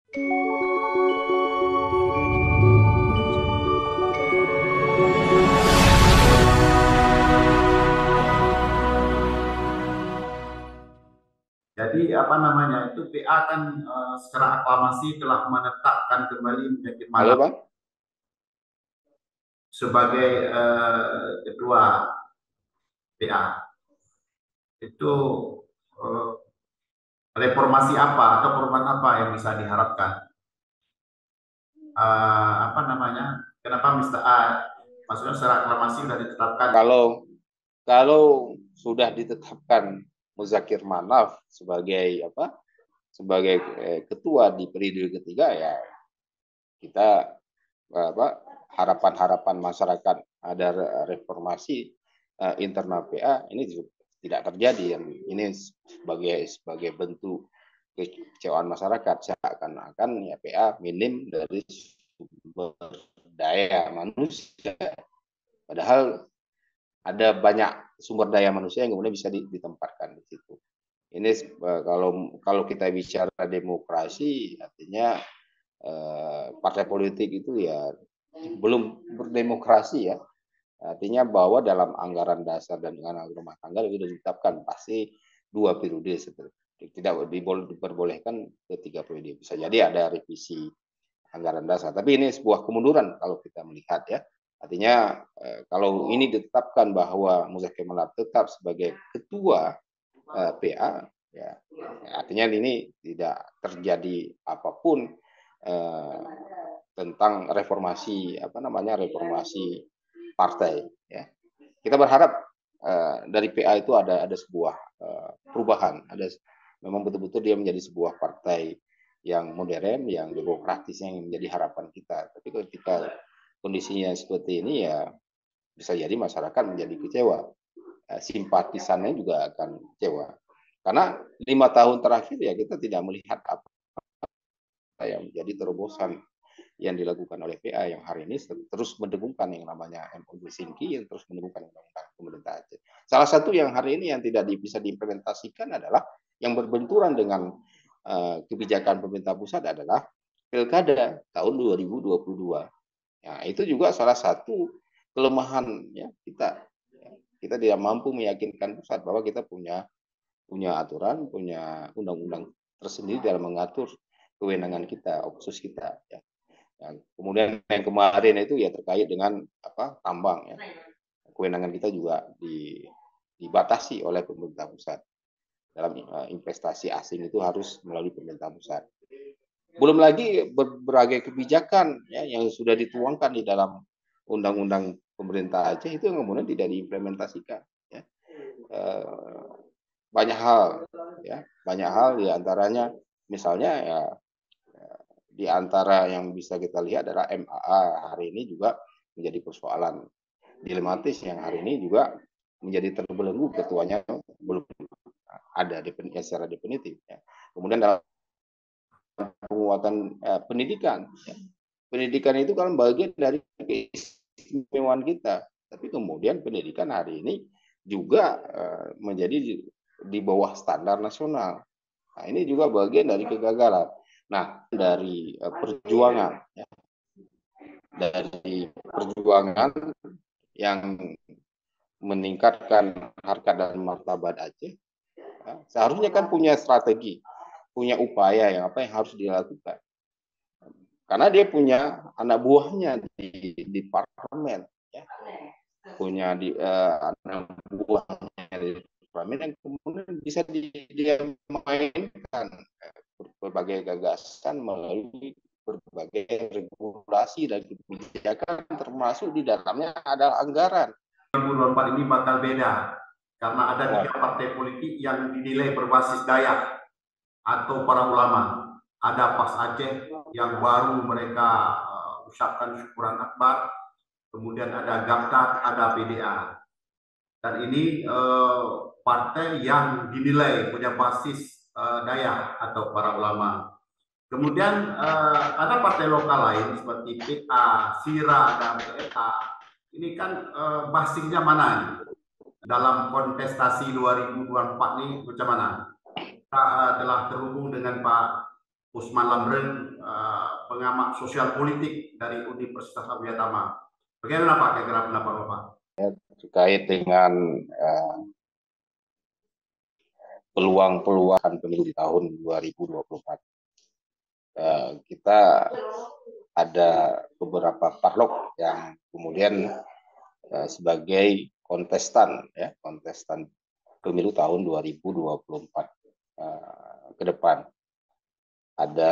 Jadi apa namanya itu PA kan secara aklamasi telah menetapkan kembali penyakit Halo, malam Bang. sebagai ketua PA. Itu eh, reformasi apa atau perubahan apa yang bisa diharapkan? Apa namanya? Kenapa Mister A? Maksudnya secara aklamasi sudah ditetapkan. Kalau kalau sudah ditetapkan Muzakir Manaf sebagai apa? Sebagai ketua di periode ketiga, ya kita apa, harapan-harapan masyarakat ada reformasi internal PA ini tidak terjadi. Yang ini sebagai bentuk kekecewaan masyarakat, seakan-akan ya PA minim dari sumber daya manusia, padahal ada banyak sumber daya manusia yang kemudian bisa ditempatkan di situ. Ini kalau kalau kita bicara demokrasi, artinya partai politik itu ya belum berdemokrasi ya. Artinya bahwa dalam anggaran dasar dan anggaran rumah tangga sudah ditetapkan pasti 2 periode, tidak diperbolehkan ke 3 periode. Bisa jadi ada revisi anggaran dasar. Tapi ini sebuah kemunduran kalau kita melihat ya. Artinya kalau ini ditetapkan bahwa Muzakir Manaf tetap sebagai ketua PA, ya artinya ini tidak terjadi apapun eh, tentang reformasi apa namanya reformasi partai ya. Kita berharap dari PA itu ada sebuah perubahan, ada memang betul-betul dia menjadi sebuah partai yang modern, yang demokratis, yang menjadi harapan kita. Tapi ketika kondisinya seperti ini ya bisa jadi masyarakat menjadi kecewa, simpatisannya juga akan kecewa. Karena 5 tahun terakhir ya kita tidak melihat apa yang menjadi terobosan yang dilakukan oleh PA yang hari ini terus mendengungkan yang namanya MOU Helsinki, yang terus mendengungkan undang-undang pemerintah Aceh. Salah satu yang hari ini yang tidak bisa diimplementasikan adalah yang berbenturan dengan kebijakan pemerintah pusat adalah Pilkada tahun 2022. Ya, itu juga salah satu kelemahan ya kita. Kita tidak mampu meyakinkan pusat bahwa kita punya aturan, punya undang-undang tersendiri dalam mengatur kewenangan kita, khusus kita. Ya. Ya, kemudian yang kemarin itu ya terkait dengan apa tambang ya. Kewenangan kita juga dibatasi oleh pemerintah pusat. Dalam investasi asing itu harus melalui pemerintah pusat. Belum lagi berbagai kebijakan ya yang sudah dituangkan di dalam undang-undang pemerintah Aceh itu yang kemudian tidak diimplementasikan. Ya. Banyak hal ya, banyak hal diantaranya misalnya ya di antara yang bisa kita lihat adalah MAA hari ini juga menjadi persoalan dilematis yang hari ini juga menjadi terbelenggu, ketuanya belum ada secara definitif. Ya. Kemudian dalam penguatan pendidikan, ya. Pendidikan itu kan bagian dari keistimewaan kita, tapi kemudian pendidikan hari ini juga menjadi di bawah standar nasional. Nah, ini juga bagian dari kegagalan. Nah, dari perjuangan, ya, dari perjuangan yang meningkatkan harkat dan martabat Aceh, ya, seharusnya kan punya strategi, punya upaya yang apa yang harus dilakukan. Karena dia punya anak buahnya di parlemen, ya. Punya anak buahnya di parlemen yang kemudian bisa dia mainkan berbagai gagasan melalui berbagai regulasi dan kebijakan, termasuk di dalamnya adalah anggaran. 2024 ini bakal beda karena ada Ya, 3 partai politik yang dinilai berbasis Dayak atau para ulama. Ada PAS Aceh yang baru mereka ucapkan syukuran akbar, kemudian ada GAPTAK, ada PDA. Dan ini partai yang dinilai punya basis Dayak atau para ulama. Kemudian ada partai lokal lain seperti PA, SIRA, dan PFA. Ini kan basisnya mana nih? Dalam kontestasi 2024 ini macam mana? Kita telah terhubung dengan Pak Usman Lamreng, pengamat sosial politik dari Universitas Abiyatama. Bagaimana Pak kira-kira pendapat Bapak? Terkait dengan peluang-peluang pemilu di tahun 2024. Kita ada beberapa parlok yang kemudian sebagai kontestan pemilu tahun 2024 ke depan. Ada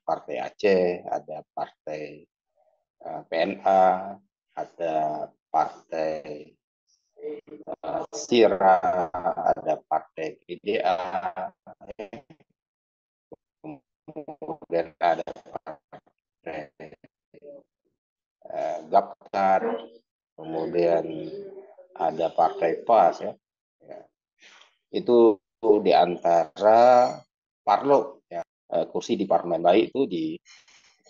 Partai Aceh, ada Partai PNA, ada Partai Sira, ada Partai PDA, kemudian ada Partai Gaptar, kemudian ada Partai PAS ya. Itu di antara parlok ya, kursi di parlemen, baik itu di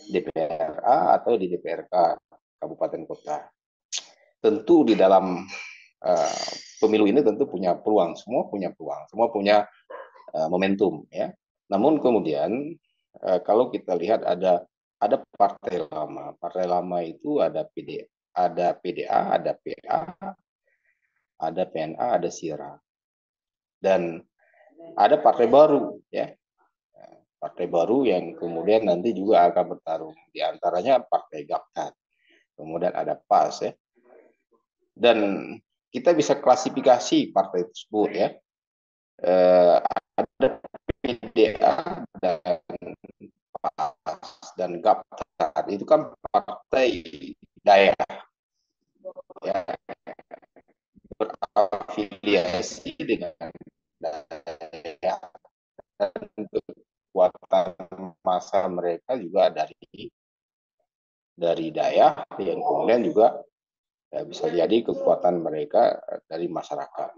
DPRA atau di DPRK kabupaten kota. Tentu di dalam pemilu ini tentu punya peluang, semua punya momentum ya. Namun kemudian kalau kita lihat ada partai lama itu ada PDA, ada PA, ada PNA, ada Sira, dan ada partai baru ya, partai baru yang kemudian nanti juga akan bertarung, di antaranya Partai Gaptar, kemudian ada PAS ya, dan kita bisa klasifikasi partai tersebut ya. Ada PDA dan Gaptar, itu kan partai daerah ya, berafiliasi dengan daerah, dan kekuatan massa mereka juga dari daerah, yang kemudian juga bisa jadi kekuatan mereka dari masyarakat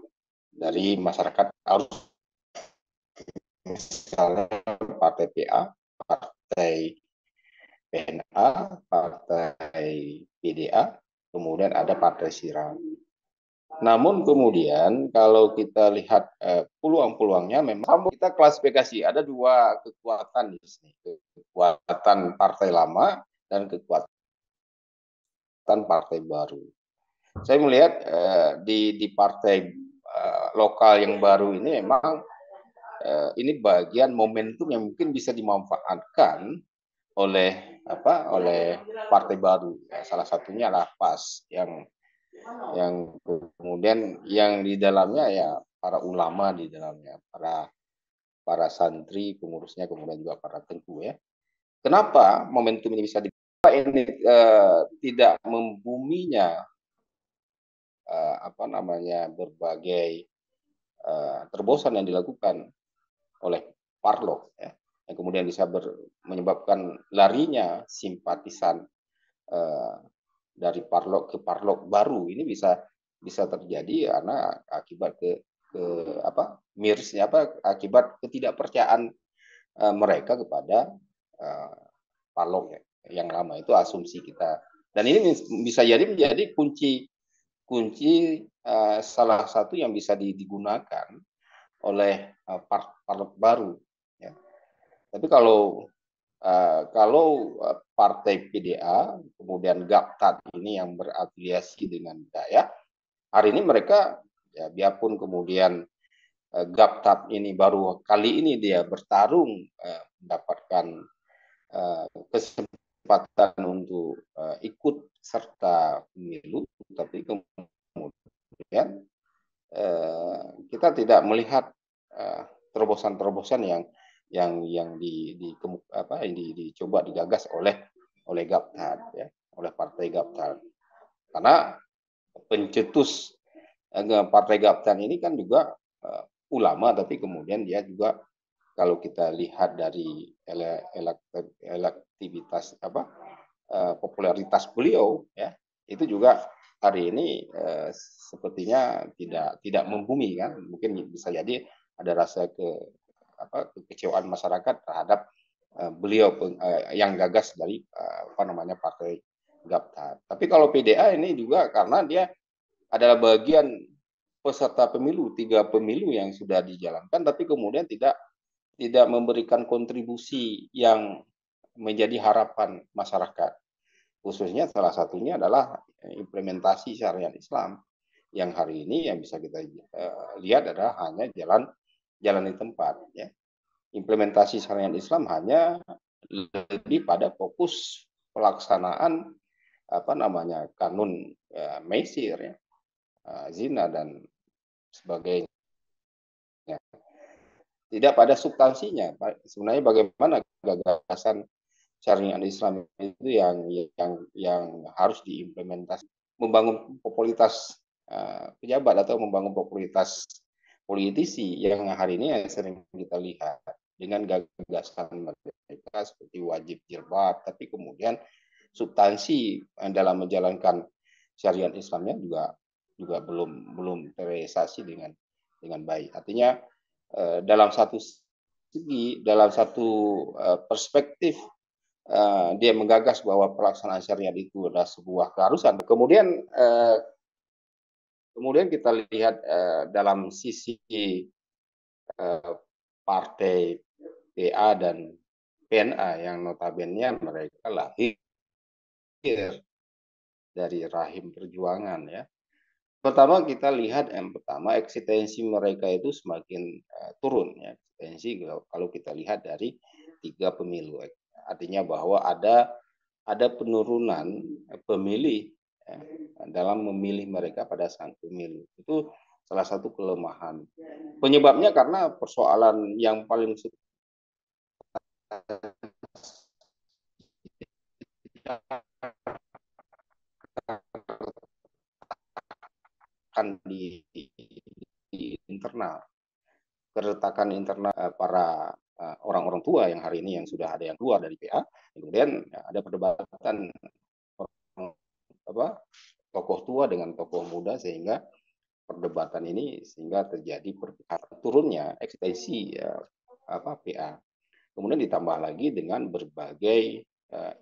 harus, misalnya Partai PA, Partai PNA, Partai PDA, kemudian ada Partai Sira. Namun kemudian kalau kita lihat peluang-peluangnya, memang kita klasifikasi ada dua kekuatan di sini, kekuatan partai lama dan kekuatan partai baru. Saya melihat di partai lokal yang baru ini memang ini bagian momentum yang mungkin bisa dimanfaatkan oleh partai baru. Salah satunya adalah PAS yang kemudian yang di dalamnya ya para ulama di dalamnya, para santri pengurusnya, kemudian juga para tengku ya. Kenapa momentum ini bisa ini tidak membuminya berbagai terobosan yang dilakukan oleh parlok ya, yang kemudian bisa menyebabkan larinya simpatisan dari parlok ke parlok baru. Ini bisa terjadi karena akibat akibat ketidakpercayaan mereka kepada parlok yang lama. Itu asumsi kita, dan ini bisa jadi menjadi kunci salah satu yang bisa digunakan oleh parlok baru ya. Tapi kalau partai PDA kemudian Gaptar ini yang berafiliasi dengan Dayak, hari ini mereka ya, biarpun kemudian Gaptar ini baru kali ini dia bertarung mendapatkan kesempatan untuk ikut serta pemilu, tapi kemudian kita tidak melihat terobosan-terobosan yang dicoba digagas oleh Gaptar ya, oleh partai Gaptar. Karena pencetus partai Gaptar ini kan juga ulama, tapi kemudian dia juga kalau kita lihat dari elektivitas popularitas beliau ya, itu juga hari ini sepertinya tidak membumi kan. Mungkin bisa jadi ada rasa kekecewaan masyarakat terhadap beliau yang gagas dari partai Gaptar. Tapi kalau PDA ini juga karena dia adalah bagian peserta pemilu, 3 pemilu yang sudah dijalankan, tapi kemudian tidak memberikan kontribusi yang menjadi harapan masyarakat. Khususnya salah satunya adalah implementasi syariat Islam yang hari ini yang bisa kita lihat adalah hanya jalan di tempat. Ya. Implementasi syariat Islam hanya lebih pada fokus pelaksanaan kanun maisir, ya, zina dan sebagainya. Tidak pada substansinya. Sebenarnya bagaimana gagasan syariat Islam itu yang harus diimplementasi, membangun popularitas pejabat atau membangun popularitas politisi yang hari ini yang sering kita lihat dengan gagasan mereka seperti wajib jilbab, tapi kemudian substansi dalam menjalankan syariat Islamnya juga belum terrealisasi dengan baik. Artinya dalam satu segi, dalam satu perspektif dia menggagas bahwa pelaksanaan syariat itu adalah sebuah keharusan. Kemudian kita lihat dalam sisi partai PA dan PNA yang notabene mereka lahir dari rahim perjuangan, ya. Pertama kita lihat yang pertama eksistensi mereka itu semakin turun, ya. Eksistensi kalau kita lihat dari 3 pemilu, artinya bahwa ada penurunan pemilih, ya, dalam memilih mereka pada saat pemilu. Itu salah satu kelemahan. Penyebabnya karena persoalan yang paling akan di internal, keretakan internal para orang-orang tua yang hari ini yang sudah ada yang keluar dari PA, kemudian ada perdebatan tokoh tua dengan tokoh muda sehingga perdebatan ini sehingga terjadi turunnya eksistensi PA. Kemudian ditambah lagi dengan berbagai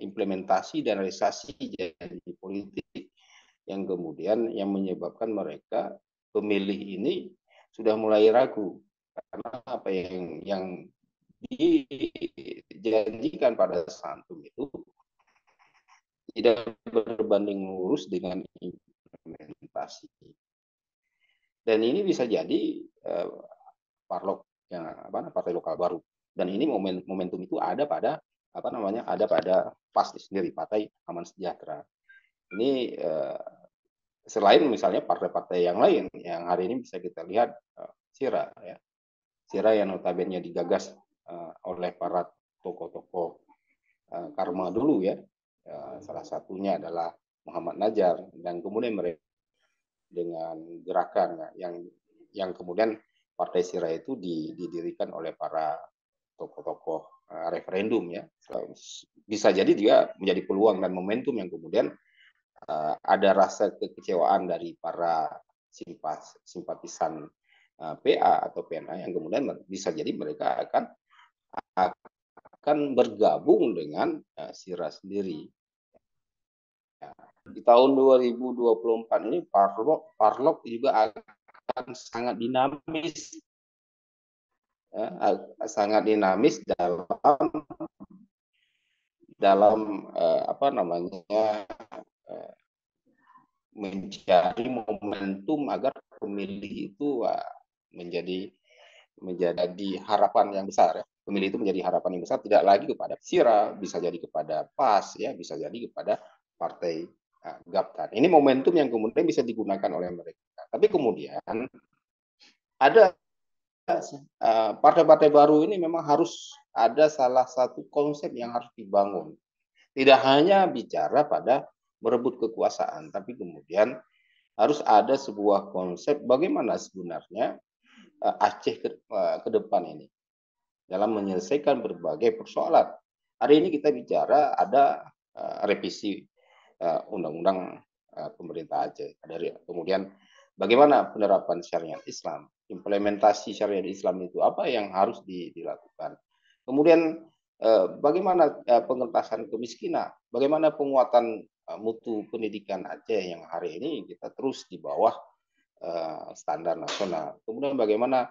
implementasi dan realisasi janji politik yang kemudian yang menyebabkan mereka pemilih ini sudah mulai ragu karena apa yang dijanjikan pada saat itu tidak berbanding lurus dengan implementasi. Dan ini bisa jadi parlok yang partai lokal baru. Dan ini momentum itu ada pada PAS sendiri, Partai Aman Sejahtera. Ini selain misalnya partai-partai yang lain yang hari ini bisa kita lihat SIRA, ya. SIRA yang notabene digagas oleh para tokoh-tokoh Karma dulu, ya. Salah satunya adalah Muhammad Najar, dan kemudian mereka dengan gerakan yang kemudian Partai SIRA itu didirikan oleh para tokoh-tokoh referendum, ya. Bisa jadi dia menjadi peluang dan momentum yang kemudian ada rasa kekecewaan dari para simpatisan PA atau PNA yang kemudian bisa jadi mereka akan bergabung dengan SIRA sendiri. Di tahun 2024 ini Parlok juga akan sangat dinamis, sangat dinamis dalam mencari momentum agar pemilih itu menjadi harapan yang besar, ya. Pemilih itu menjadi harapan yang besar, tidak lagi kepada SIRA, bisa jadi kepada PAS, ya, bisa jadi kepada partai Gaptar. Ini momentum yang kemudian bisa digunakan oleh mereka. Tapi kemudian ada partai-partai baru ini memang harus ada salah satu konsep yang harus dibangun. Tidak hanya bicara pada merebut kekuasaan, tapi kemudian harus ada sebuah konsep bagaimana sebenarnya Aceh ke depan ini dalam menyelesaikan berbagai persoalan. Hari ini kita bicara ada revisi undang-undang pemerintah Aceh. Kemudian bagaimana penerapan syariat Islam, implementasi syariat Islam itu apa yang harus dilakukan. Kemudian bagaimana pengentasan kemiskinan, bagaimana penguatan mutu pendidikan Aceh yang hari ini kita terus di bawah standar nasional. Kemudian bagaimana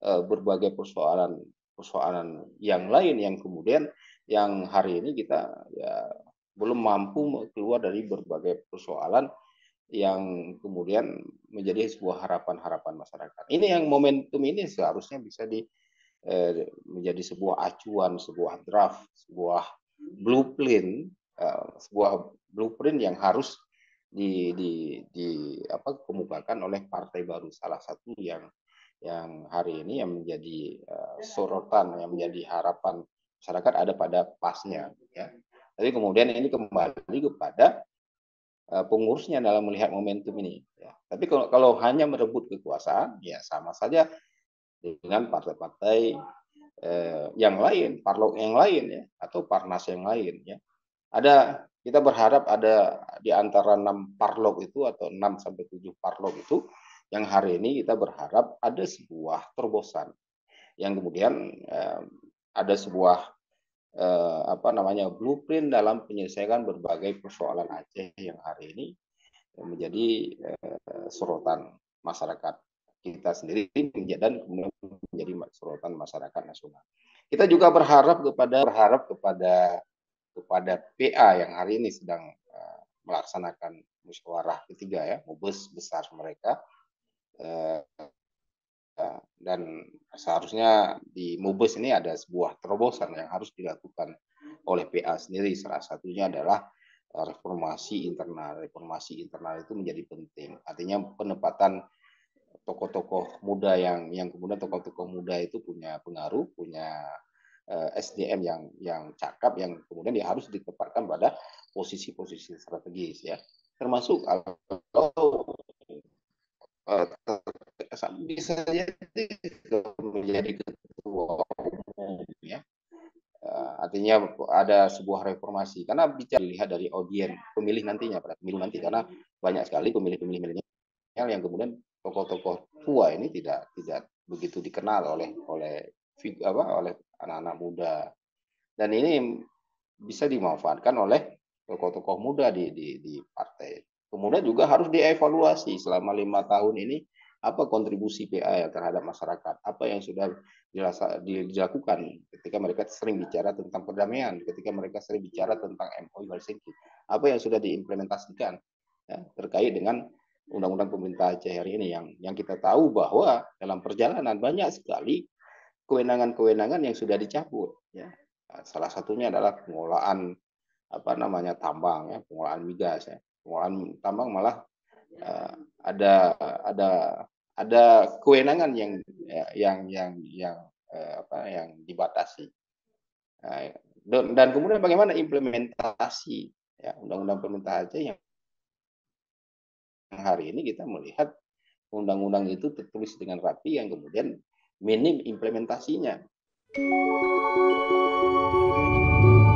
berbagai persoalan yang lain yang kemudian yang hari ini kita ya belum mampu keluar dari berbagai persoalan yang kemudian menjadi sebuah harapan-harapan masyarakat. Ini yang momentum ini seharusnya bisa menjadi sebuah acuan, sebuah draft, sebuah blueprint yang harus kemukakan oleh partai baru. Salah satu yang hari ini yang menjadi sorotan, yang menjadi harapan masyarakat ada pada pasnya. Ya. Tapi kemudian ini kembali kepada pengurusnya dalam melihat momentum ini. Ya. Tapi kalau hanya merebut kekuasaan, ya sama saja dengan partai-partai yang lain, parlok yang lain ya, atau parnas yang lain ya. Kita berharap ada di antara 6 parlok itu atau 6 sampai 7 parlok itu yang hari ini kita berharap ada sebuah terobosan yang kemudian ada sebuah blueprint dalam penyelesaian berbagai persoalan Aceh yang hari ini menjadi sorotan masyarakat kita sendiri dan kemudian menjadi sorotan masyarakat nasional. Kita juga berharap kepada PA yang hari ini sedang melaksanakan musyawarah ketiga ya, mubes besar mereka, dan seharusnya di mubes ini ada sebuah terobosan yang harus dilakukan oleh PA sendiri. Salah satunya adalah reformasi internal. Reformasi internal itu menjadi penting. Artinya penempatan tokoh-tokoh muda yang kemudian tokoh-tokoh muda itu punya pengaruh, punya SDM yang cakap, yang kemudian dia harus ditempatkan pada posisi-posisi strategis ya, termasuk kalau bisa jadi menjadi ketua umum ya. Artinya ada sebuah reformasi karena bicara dilihat dari audiens pemilih nantinya pada pemilu nanti, karena banyak sekali pemilih-pemilih milenial yang kemudian tokoh-tokoh tua ini tidak begitu dikenal oleh anak-anak muda, dan ini bisa dimanfaatkan oleh tokoh-tokoh muda di partai. Kemudian juga harus dievaluasi selama 5 tahun ini apa kontribusi PA terhadap masyarakat, apa yang sudah dilakukan ketika mereka sering bicara tentang perdamaian, ketika mereka sering bicara tentang MOU Helsinki, apa yang sudah diimplementasikan ya, terkait dengan undang-undang pemerintah Aceh hari ini yang kita tahu bahwa dalam perjalanan banyak sekali kewenangan-kewenangan yang sudah dicabut ya. Salah satunya adalah pengelolaan tambang ya, pengelolaan migas ya. Pengelolaan tambang malah ada kewenangan yang dibatasi. Dan kemudian bagaimana implementasi ya, undang-undang pemerintah Aceh yang hari ini kita melihat undang-undang itu tertulis dengan rapi yang kemudian minim implementasinya.